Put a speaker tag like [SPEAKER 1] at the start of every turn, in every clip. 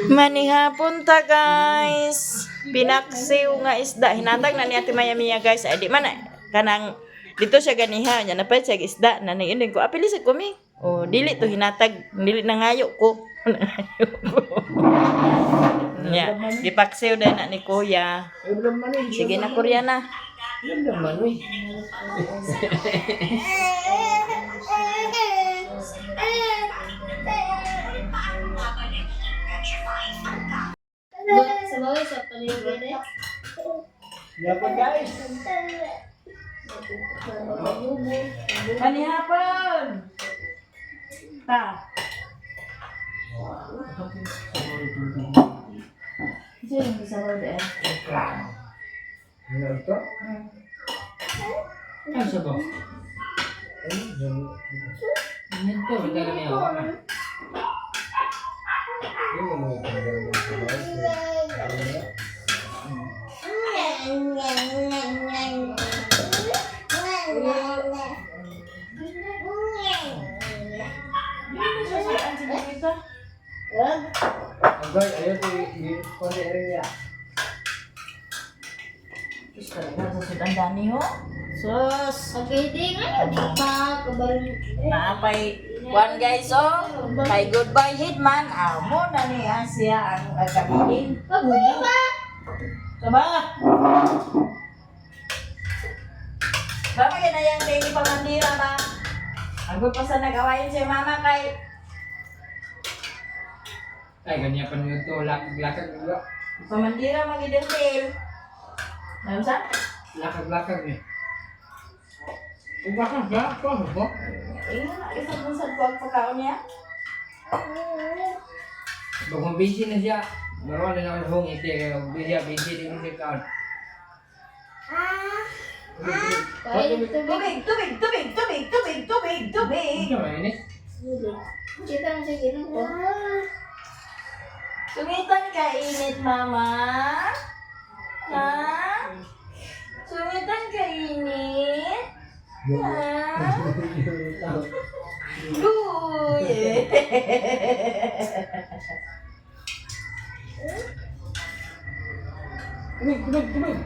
[SPEAKER 1] Manihapon ta guys. Pinaksiw nga isda. Hinatag na ni Ate Mayamiya guys. Ay di man kanang dito siya ganiha nya napay siya isda na niinig ko. Apili sa kumi. Oh, dili to hinatag, dili na ngayo ko. Nangayo ko. Nya, gipaksiw din na ni Kuya. Sige na Kuya na.
[SPEAKER 2] Sa bawah sa paligid eh.
[SPEAKER 3] Dapat guys.
[SPEAKER 1] Manihapon. Ta. Sino sa bawah din?
[SPEAKER 3] Ano ito? Ano sa ba? Ito, magdala niya ako. Agay, ayaw ko i-kone rin niya.
[SPEAKER 1] Gusto na sa Dani ho. Sus.
[SPEAKER 2] Pagkaiting ano, di pa kabalo.
[SPEAKER 1] Naapay one guys oh. Kay goodbye Hitman. Amo na niya siya ang nagkabihin.
[SPEAKER 2] Pabuyo ba?
[SPEAKER 1] Saba. Baka yan na yung daily pamandira ba? Agod pa sa nag-awayin si mama kay
[SPEAKER 3] Ay, ganyan pa nyo ito. Lakag-lakag nyo.
[SPEAKER 1] pamandira mag-identil. Ano sa?
[SPEAKER 3] Lakag-lakag niya. Lakag ba? Ano ba?
[SPEAKER 1] Isang bunsad ko ang pagkaon niya.
[SPEAKER 3] Bagong busy na siya. Maroon na naman hong iti. Busy din siya kaon.
[SPEAKER 2] Kain tubig.
[SPEAKER 1] Tubig.
[SPEAKER 3] Ano ba yun eh?
[SPEAKER 2] Kita na siya ginoo ko.
[SPEAKER 1] Sumitan ka init, mama. Ha? Sumitan ka init. Ha? Uy.
[SPEAKER 3] Tubig.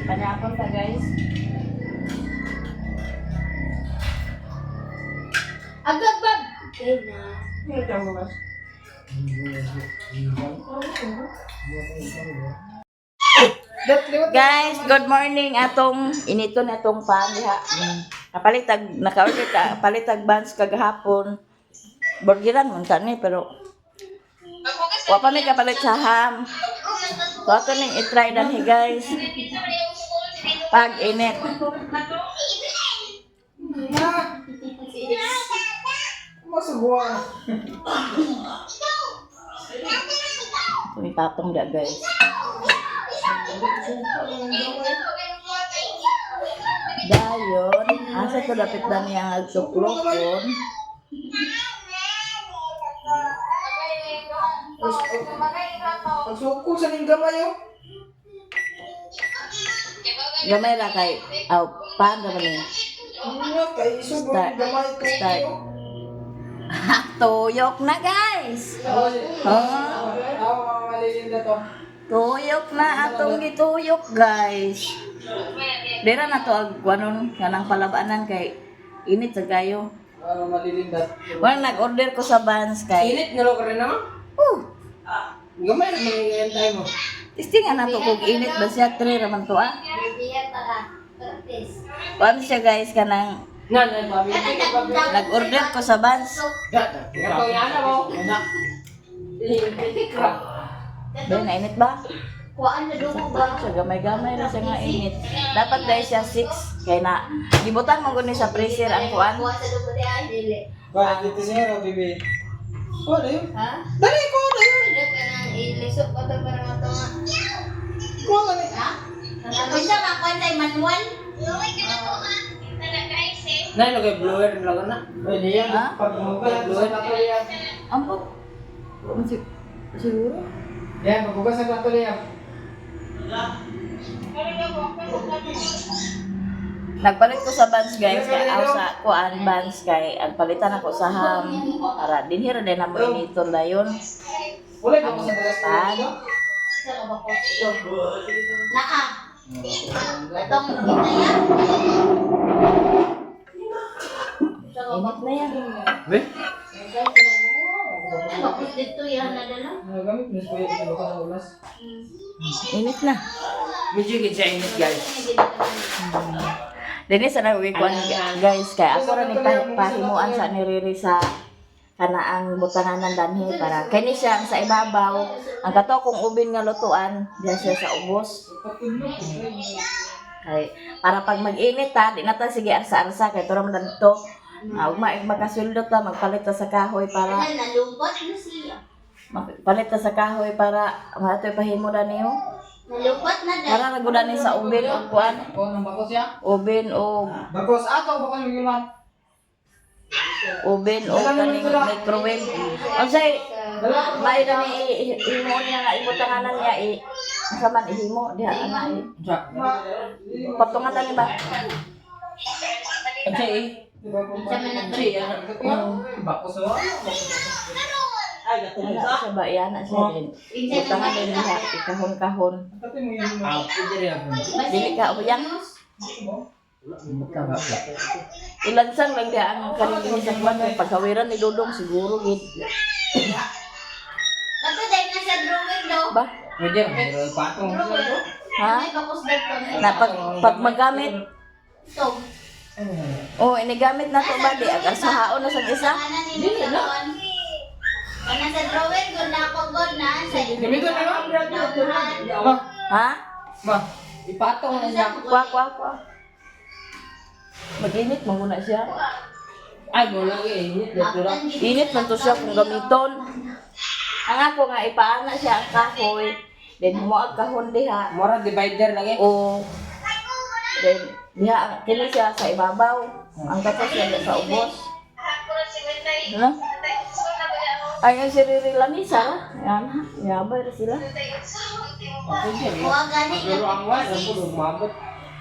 [SPEAKER 1] Panapon ka, guys.
[SPEAKER 2] Agad bab. Okay na.
[SPEAKER 1] Guys, good morning atong inito na atong pan diha. Kapalitag naka-order ka, palitag buns kagahapon. Burgeran man kani pero wa pa may kapalit sa ham. So ato ning i-try danhi guys. Pag init.
[SPEAKER 3] Masubuan.
[SPEAKER 1] Ito itatong da guys. Dayon, asa ko dapat na niya ang agsuklokon.
[SPEAKER 3] Pagsuko sa ning gamay oh.
[SPEAKER 1] Gamay ra kay aw pan ra man ni.
[SPEAKER 3] Ano kay isubok
[SPEAKER 1] Start.
[SPEAKER 3] gamay ko.
[SPEAKER 1] Start. Tuyok na guys.
[SPEAKER 3] Malilinda to.
[SPEAKER 1] Tuyok na atong gituyok guys. Dira na to ag kuanon kanang palabanan kay init sa gayo.
[SPEAKER 3] Malilinda.
[SPEAKER 1] Wala nag-order ko sa Vans kay.
[SPEAKER 3] Init nga ka rin naman. Gamay na mga tayo mo.
[SPEAKER 1] Testingan na to kung init ba siya 3 raman to ah.
[SPEAKER 2] Diyan para. Practice.
[SPEAKER 1] Kuan siya guys kanang
[SPEAKER 3] Nan, babi.
[SPEAKER 1] nag-order ko sa Vans.
[SPEAKER 3] Ikaw yan mo. Anak.
[SPEAKER 1] Ben, init ba?
[SPEAKER 2] Kuan na dugo ba?
[SPEAKER 1] Siya gamay-gamay na siya nga init. Dapat dahil siya 6 kay na gibutan mo guni sa freezer ang kuan.
[SPEAKER 2] Kuan sa dugo di ay dili.
[SPEAKER 3] Ba, dito siya na bibi. Oh, na yun.
[SPEAKER 2] Ha?
[SPEAKER 3] Dali ko na yun.
[SPEAKER 2] Pwede ka nang ilisok ko to para nga to nga.
[SPEAKER 3] Ko na ni.
[SPEAKER 2] Ha? Pwede ka kuan sa manual?
[SPEAKER 3] Nay, lagay blower lang na. Pwede yan.
[SPEAKER 1] Ha?
[SPEAKER 3] Pag magbukas sa plato yan.
[SPEAKER 1] Ampot. Siguro?
[SPEAKER 3] Yan, magbukas sa plato yan.
[SPEAKER 1] Nagpalit ko sa Vans guys, kay aw sa kuan Vans kay ang palitan ako sa ham para dinhira din na mo initon dayon.
[SPEAKER 3] Wala ka
[SPEAKER 1] Ang
[SPEAKER 3] mo sa bugas.
[SPEAKER 1] pan.
[SPEAKER 2] Naa. Atong kita yan.
[SPEAKER 1] Init na yan.
[SPEAKER 3] Be?
[SPEAKER 2] Bakit dito yan nadala?
[SPEAKER 3] Nagamit mo sa kuya ito ka ng ulas.
[SPEAKER 1] Init na.
[SPEAKER 3] Medyo gid siya init guys.
[SPEAKER 1] Dini sa nagwikuan guys kay ako ra ni pahimuan sa ni Riri sa kanaang butanganan danhi para kini siya ang sa ibabaw ang kato kong ubin nga lutuan diya siya sa ubos. Kay para pag mag-init ta di na ta sige arsa-arsa kay tura man to. Ugma magkasuldot ta magpalit ta sa kahoy para
[SPEAKER 2] Nalupot na siya.
[SPEAKER 1] magpalit ta sa kahoy para matoy pahimo ra niyo.
[SPEAKER 2] Nalupot na dahil.
[SPEAKER 1] Para nagudan ni sa ubin o kuan,
[SPEAKER 3] O nang bakos ya?
[SPEAKER 1] ubin o
[SPEAKER 3] Bakos ato bakos yung ilan.
[SPEAKER 1] ubin o kaning microwave. Unsay may na ni imo niya nga ibutanganan niya sa man ihimo diha ana
[SPEAKER 3] Sa.
[SPEAKER 1] patungatan ni ba?
[SPEAKER 3] Ang siya bakos wa.
[SPEAKER 1] Ana sa ba yan sa din. Butangan din diha ikahon-kahon.
[SPEAKER 3] Ah, pwede rin ako.
[SPEAKER 1] Dili ka uyang. Ilansang lang diha ang kaning sa kuan pagkawiran ni Dudong siguro gid.
[SPEAKER 2] Kato dahil na sa drawing do.
[SPEAKER 1] Ba?
[SPEAKER 3] Pwede rin. Patong.
[SPEAKER 1] Ha?
[SPEAKER 2] May bakos dito.
[SPEAKER 1] Na pag magamit
[SPEAKER 2] Ito.
[SPEAKER 1] oh inigamit na to ba di aga sa haon na sa isa.
[SPEAKER 2] Kanan ni Milton. Kanan sa drawing good na ako good na. Sa
[SPEAKER 3] Gamito na lang.
[SPEAKER 2] nauhan.
[SPEAKER 3] Ma,
[SPEAKER 1] Ha?
[SPEAKER 3] ma. Ipatong na siya.
[SPEAKER 1] Kwa. Mag-init mo muna siya.
[SPEAKER 3] Ay, mo lagi init dito ra.
[SPEAKER 1] Init man to siya kung gamiton. Ang ako nga ipaana siya ang kahoy. Then mo ang kahon diha.
[SPEAKER 3] Mora divider lagi.
[SPEAKER 1] O then diha kini siya sa ibabaw. Ang tapos siya sa ubos. Ano? Ay, ang siriri lamisa. Yan ha. Yabay ra sila.
[SPEAKER 3] Pwede rin.
[SPEAKER 2] Kuha gani
[SPEAKER 3] Pero ang wala ang pulo umabot.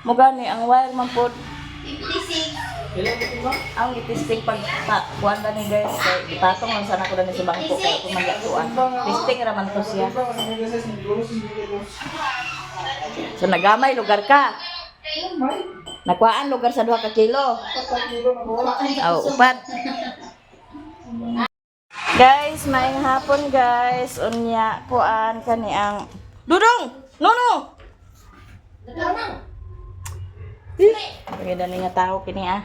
[SPEAKER 1] Mo gani ang wire man pod.
[SPEAKER 2] 56.
[SPEAKER 3] Ilan ito ba?
[SPEAKER 1] Ang itisting pag kuan ni guys. Kay ipatong lang sana ko dani sa bangko kay kung magyatuan. Testing ra man to siya. So nagamay lugar ka. Nakuhaan lugar sa 2 ka kilo. Oh, upat. Guys, maayong hapon guys. Unya kuan kani ang Dudong. No. Pagay dani nga tao kini ah.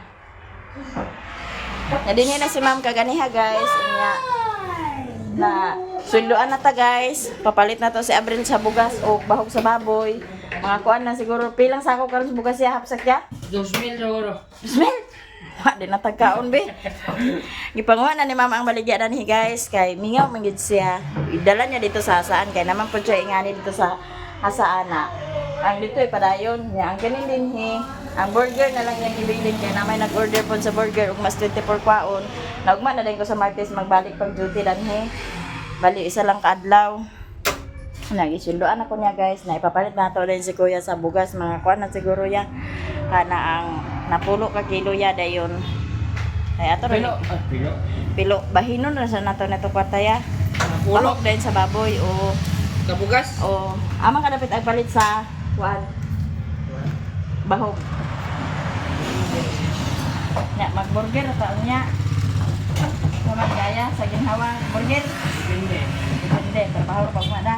[SPEAKER 1] Nadini na si ma'am kaganiha guys. Unya na sunduan na ta guys. Papalit na to si Abril sa bugas o bahog sa baboy. Mga kuan na siguro pilang sako karon sa bugas siya hapsak ya.
[SPEAKER 3] 2,000 siguro.
[SPEAKER 1] Smell! Wa din na tagkaon be. Gipanguha na ni mama ang baligya danhi guys kay mingaw man gid siya. Idala niya dito sa hasaan kay naman pud siya ingani dito sa hasaana. Ang dito ay padayon niya ang kanin dinhi. Ang burger na lang yung gibilin kay namay nag-order pod sa burger ug mas 24 kwaon. Naugma na din ko sa Martes magbalik pag duty danhi. Bali isa lang kaadlaw. Nagisunduan ako niya guys na ipapalit na to din si kuya sa bugas mga kuan na siguro ya kana ang napulo ka kilo ya dayon ay ato rin pilo bahinon na sa nato na to kwarta ya bahog din sa baboy o
[SPEAKER 3] Kabugas.
[SPEAKER 1] amang kadapit ang palit sa kuan bahog nya mag-burger ta nya mamagaya sa ginhawa burger
[SPEAKER 3] Depende.
[SPEAKER 1] depende trabaho pag mana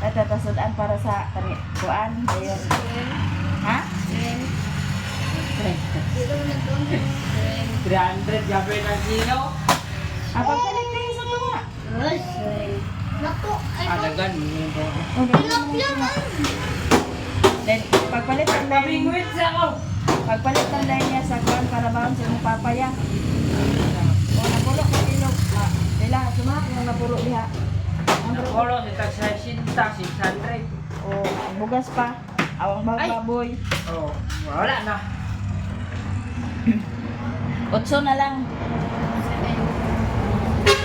[SPEAKER 1] tatasudaan para sa kani kuan dayon ha
[SPEAKER 3] 300 gabi ng kilo.
[SPEAKER 1] apa palit kayo sa mga
[SPEAKER 2] Naku. Ay,
[SPEAKER 3] Adagan.
[SPEAKER 1] then pagpalit ang dahil
[SPEAKER 3] Pabingwit sa ako.
[SPEAKER 1] pagpalit ang dahil niya sa kuan para baon sa mong papaya o napulo ka kilo nila sumak yung napulo diha ang
[SPEAKER 3] Nakolo si Tagsa 600.
[SPEAKER 1] o ang bugas pa awang baboy
[SPEAKER 3] Oh, wala na.
[SPEAKER 1] 8 na lang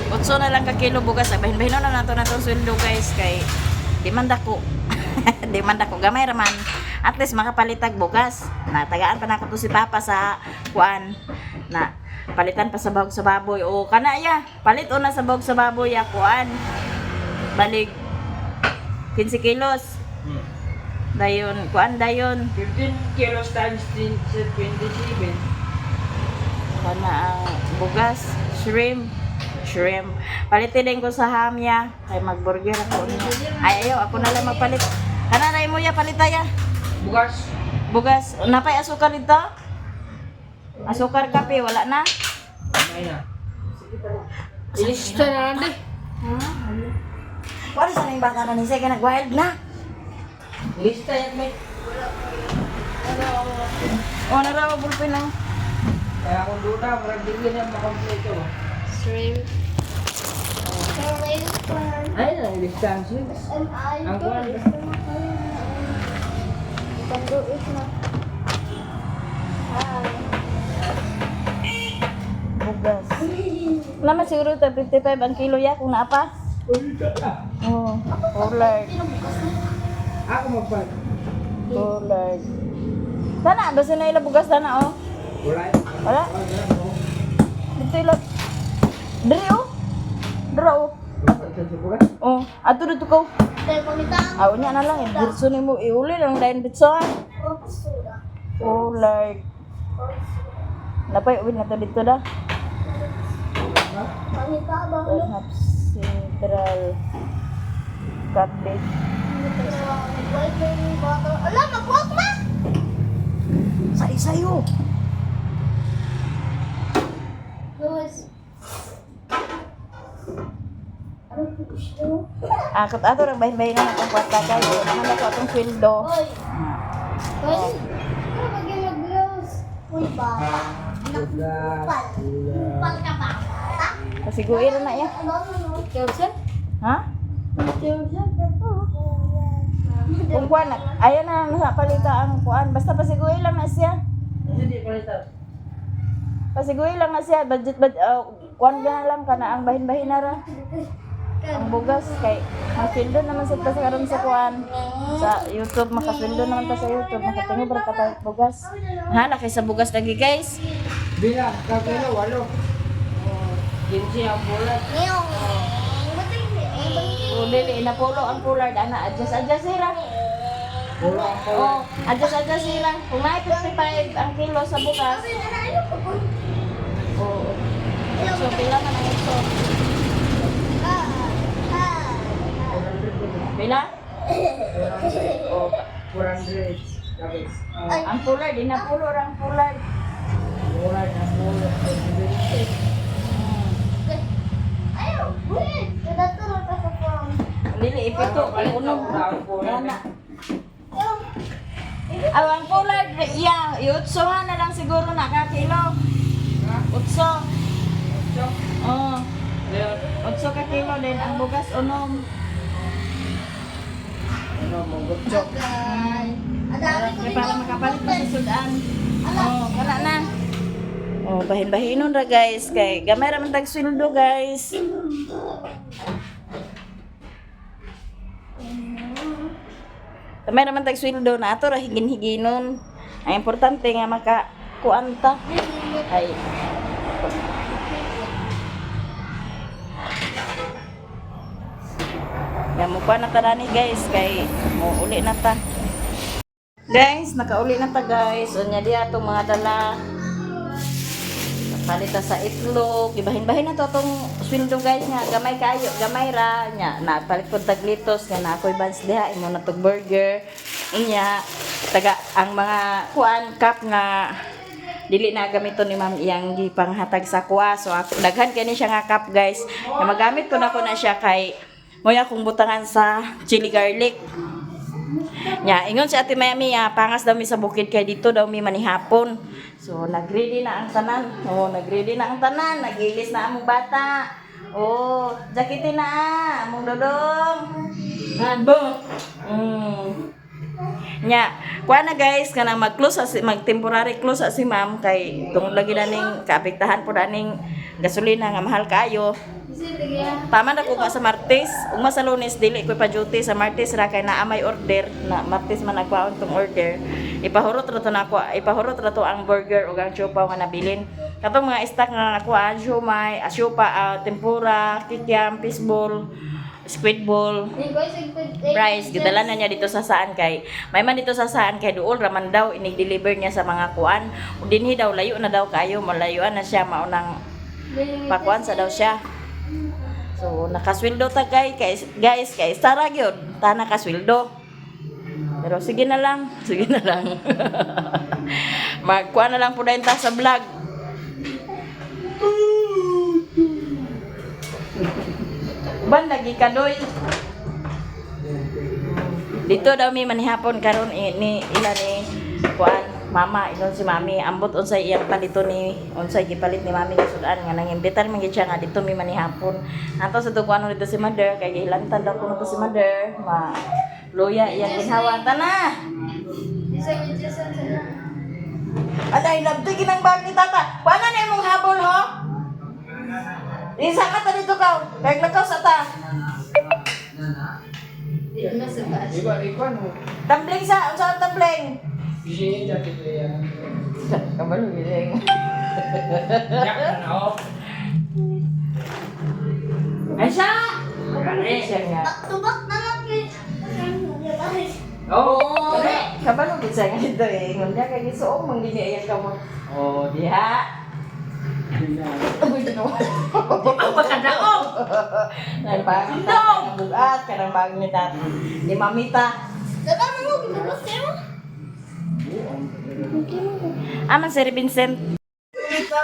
[SPEAKER 1] 8 na lang ka kilo bugas bahin-bahinon na nato natong sweldo guys kay di man dako di man dako gamay raman At least makapalitag bugas. Natagaan pa na ko to si Papa sa kuan na palitan pa sa bahog sa baboy. O kana ya, palit una sa bahog sa baboy ya kuan. Balik 15 kilos. Dayon, kuan dayon.
[SPEAKER 3] 15 kilos times 27.
[SPEAKER 1] Kana ang bugas, shrimp. Palitin din ko sa hamya. Ay magburger ako niya. Ay ayaw, ako na lang magpalit. Kana na mo ya palitaya.
[SPEAKER 3] Bukas.
[SPEAKER 1] Bugas, napay asukar dito? Asukar kape, wala na?
[SPEAKER 3] May na. Ilista na lang di.
[SPEAKER 1] Wala sa nang baka na ni Sega nag-wild na.
[SPEAKER 3] Ilista yan may.
[SPEAKER 1] O, narawa bulpin na.
[SPEAKER 3] Kaya kung doon na, parang bigyan yan makompleto.
[SPEAKER 2] Shrimp.
[SPEAKER 3] Ay na, ilista ang sweets. Ang kuwan.
[SPEAKER 1] Bugas. Naman siguro ito, 55 ang kilo ya, kung naapa. Oo, oh Lord.
[SPEAKER 3] Ako magpag.
[SPEAKER 1] Oh Lord. Sana, basta na ila bugas na oh.
[SPEAKER 3] Wala.
[SPEAKER 1] Wala? Dito ila. Diri oh. Dira oh. Oh, ato dito ko. Aw niya na lang, dirso ni mo iuli lang dahil bitso ha. Oh Lord. Napay uwi na to dito da. Perhaps Central Cabbage.
[SPEAKER 2] Ala, mag-walk na!
[SPEAKER 1] Sa isayo.
[SPEAKER 2] Guys.
[SPEAKER 1] Akot ato lang bahin-bahin na itong kwarta kayo. Naman ako itong sweldo.
[SPEAKER 2] Oy. Guys. Ano ba yung mag-gloves? Uy ba? Pal. Pal ka ba? Ha?
[SPEAKER 1] Pasiguin na yan.
[SPEAKER 2] Ano? Chelsea?
[SPEAKER 1] Ha?
[SPEAKER 2] Chelsea?
[SPEAKER 1] Kung kuwan, ayan na nasa palita ang kuwan. Basta pasiguin lang na siya.
[SPEAKER 3] Hindi palitan.
[SPEAKER 1] Pasiguin lang na siya. Budget, kuwan ka na lang ka na ang bahin-bahin na ra. Ang bugas kay masweldo naman sa karon sa kuan sa YouTube, makasweldo naman ta sa YouTube, makatingo ba ka tayo bugas. Ha, na kay sa bugas lagi guys.
[SPEAKER 3] Bilang, kakilo, 8. 15 ang bulat.
[SPEAKER 2] Ngayong. Ba't yung
[SPEAKER 1] O dili inapulo ang pular ana adjust sila.
[SPEAKER 3] Pulo ang
[SPEAKER 1] Oh, adjust sila. Kung may 55 ang kilo sa bugas. Oh. So pila man ang ito? Pila?
[SPEAKER 3] Oh, 400. Tapos,
[SPEAKER 1] Ang pular di na pulo ang pular.
[SPEAKER 3] bulat ang bulat.
[SPEAKER 2] Ayaw! Ulit! Nadatulog ka sa form.
[SPEAKER 1] Dili ipito unog. Ana. Ang pular iya, iutsohan na lang siguro na ka kilo. Utso. Oh, utso ka kilo din ang bugas unom.
[SPEAKER 3] Ano, monggotsok.
[SPEAKER 2] Agay. Ang dami ko
[SPEAKER 1] Kaya
[SPEAKER 2] din
[SPEAKER 1] para makapalit pa sa sudan. Oh, kana na. Oh, bahin-bahinon ra guys kay gamay ra man tag sweldo guys. Gamay ra man tag sweldo na ato ra higin-higinon. Ang importante nga maka kuanta. Ay. Yan mo pa na ta ni guys kay mo uli na ta. Guys, nakauli na ta guys. Unya diya itong mga dala. Palita sa itlog. Ibahin-bahin na to itong sweldo guys nga. Gamay kayo. Gamay ra. Nya, napalit ko taglitos. Nga na ako'y bans diha. Imo na itong burger. Inya, taga ang mga kuan cup nga dili na gamito ni ma'am iyang gipanghatag sa kuha. So ako, daghan kani siya nga cup guys. Nga magamit ko na siya kay moya kong butangan sa chili garlic. Nya, ingon si Ate Mayami, pangas daw mi sa bukid kay dito daw mi manihapon. So, nagready na ang tanan. Oh, nagready na ang tanan. Nagilis na among bata. Oh, jakitin na among dodong. Bo. Nya, kuha na guys kanang mag-close sa mag-temporary close sa si ma'am kay tungod lagi na ning kaapektahan po ning gasolina nga mahal kayo. Tama na ko ka sa Martes, ug sa Lunes dili ko pa duty sa Martes ra kay naa may order na Martes man nagbaon tong order. Ipahurot ra to nako, ipahurot ra to ang burger ug ang siopaw nga nabilin. Katong mga stock nga nakuha, siomay, asiopa, tempura, kikiam, fishball, squid ball, rice, gidala na niya dito sa saan kay may man dito sa saan kay duol raman daw ini-deliver niya sa mga kuan ug dinhi daw layo na daw kayo, malayuan na siya maunang pakuan sa daw siya. So nakasweldo ta guys kay sara gyud ta nakasweldo. Pero sige na lang. Magkuan na lang po dayon ta sa vlog. Ban lagi kadoy. Dito daw mi manihapon karon ni ila ni kuan mama inon si mami ambot unsay iyang palito ni unsay gipalit ni mami nga sudan nga nangimbitan man gid siya nga dito mi manihapon. Ato sa tukuan dito si mother kay gilantan daw kuno si mother ma luya iyang ginhawa tana. Aday labti ginang bag ni tata. Kuana na imong habol ho? Isa ka ta dito ka. Kay lakaw sa ta.
[SPEAKER 3] Iba no.
[SPEAKER 1] Tumbling sa unsa ang tumbling?
[SPEAKER 3] Bisi dati ko yan.
[SPEAKER 1] Kabalo giling.
[SPEAKER 3] Jak na oh.
[SPEAKER 1] Ay siya. Gani siya nga.
[SPEAKER 2] Tubak na lang kay.
[SPEAKER 3] Oh.
[SPEAKER 1] Kabalo gid siya nga dito eh. Ngunya kay gisuong man gid niya ka mo. Oh, diha. Uy, no. Ang pagkadao. Nagpag no. Bugat kanang bag ni tati. Di mamita.
[SPEAKER 2] Dapat mo gibubos kayo.
[SPEAKER 1] Aman Sir Vincent.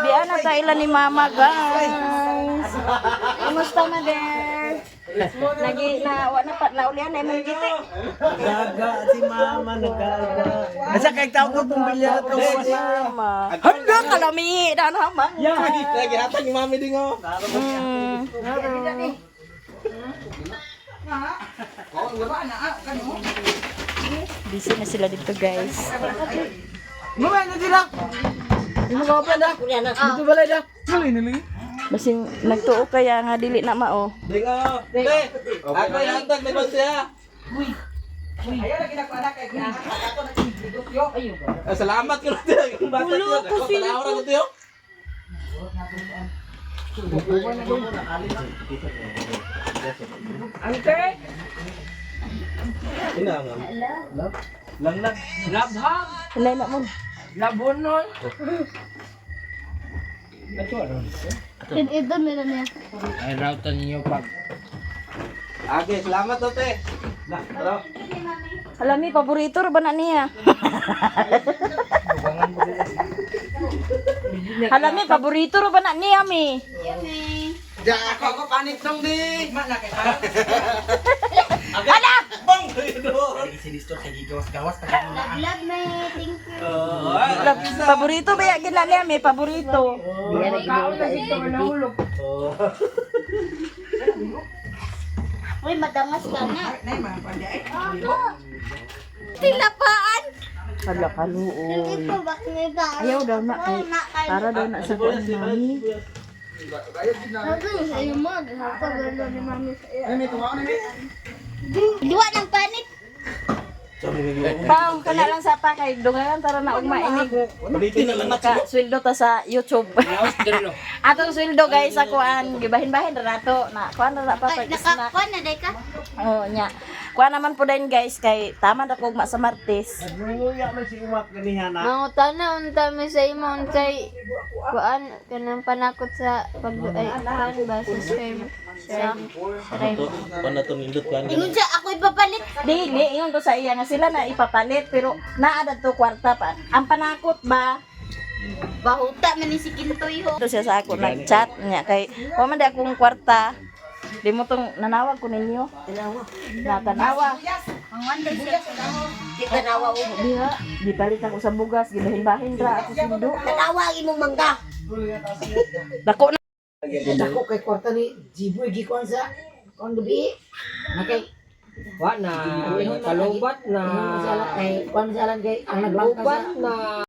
[SPEAKER 1] Biya na tayo ni mama guys. Kumusta mother? Lagi na wala pa naulian na imong giti.
[SPEAKER 4] Gaga si mama nagaga. Asa kay tao ko pumbilya to
[SPEAKER 1] Mama. Handa kalami dan hamang.
[SPEAKER 4] Lagi hatag ni mami ding oh.
[SPEAKER 1] Busy na sila dito guys.
[SPEAKER 4] Mama na sila. Imo ka pa da. Dito balay da. Tuloy na lang.
[SPEAKER 1] Basing nagtuo kaya nga dili na mao.
[SPEAKER 4] Ding oh. Te. Ako yung hatag ni siya. Salamat ko na yung bata yun. Ako talawa ko tiyo.
[SPEAKER 1] Angker.
[SPEAKER 4] Inangan. Lang.
[SPEAKER 3] Labhang.
[SPEAKER 1] Hilay na mo.
[SPEAKER 3] Labonon.
[SPEAKER 2] Ito meron niya.
[SPEAKER 3] Ay routan niyo pag.
[SPEAKER 4] Okay, salamat to te. Na, tara.
[SPEAKER 1] Alami paborito ra ba na niya? Alami paborito ra ba na niya mi?
[SPEAKER 4] Ja, ako panik nang di. Mana kay pa.
[SPEAKER 1] Ala!
[SPEAKER 4] Bang doon. Sinistor kay gawas-gawas ta.
[SPEAKER 2] Love me. Thank you.
[SPEAKER 1] Paborito ba ya gina niya mi paborito?
[SPEAKER 3] Kaon na dito ka nahulog.
[SPEAKER 2] Uy, madangas ka na. Tilapaan.
[SPEAKER 1] Hala kaluoy.
[SPEAKER 2] Ito bakit ka?
[SPEAKER 1] Ayaw daw na kay para daw na sa kuan ni mami.
[SPEAKER 2] Sabi sa'yo mo, nakakagalo ni mami sa'yo. Diwa ng panit.
[SPEAKER 1] Pang kana lang sa pa kay dungan tara na ugma inig.
[SPEAKER 4] Ulitin na lang
[SPEAKER 1] Maka sweldo ta sa YouTube. Atong sweldo guys sa kuan gibahin-bahin ra nato na kuan ra pa
[SPEAKER 2] Ay,
[SPEAKER 1] pag snack.
[SPEAKER 2] nakakuha na day ka?
[SPEAKER 1] Oh nya. Kuan naman po din guys kay tama na ko ugma sa Martes.
[SPEAKER 4] Nuya man si umat ganihan na.
[SPEAKER 5] Mangutana unta mi sa imo unsay kuan kanang panakot sa pag ay kan ba sa shrimp.
[SPEAKER 4] Ano to nindot kan?
[SPEAKER 2] Ingon siya, ako'y papalit.
[SPEAKER 1] Dili ingon ko sa iya nga sila na ipapalit pero naa to kwarta pa. Ang panakot ba
[SPEAKER 2] Bahuta man ni si Kintoy ho.
[SPEAKER 1] ito siya sa ako nag-chat niya kay wa man di akong kwarta. Di mo tong nanawag ko ninyo. Natanawa.
[SPEAKER 2] Ang wanda siya sa dahon. Di tanawa o.
[SPEAKER 1] Diha, di palit ako sa bugas, gibahin-bahin ra ako sundo.
[SPEAKER 2] Tanawa imong mangga.
[SPEAKER 1] Dako na.
[SPEAKER 6] Dako kay kwarta ni Jiboy gikuan sa kon gabi. Nakay
[SPEAKER 3] Wa na, kalubat na.
[SPEAKER 4] Kung masalan kay ang nagbangka sa
[SPEAKER 3] Kalubat na.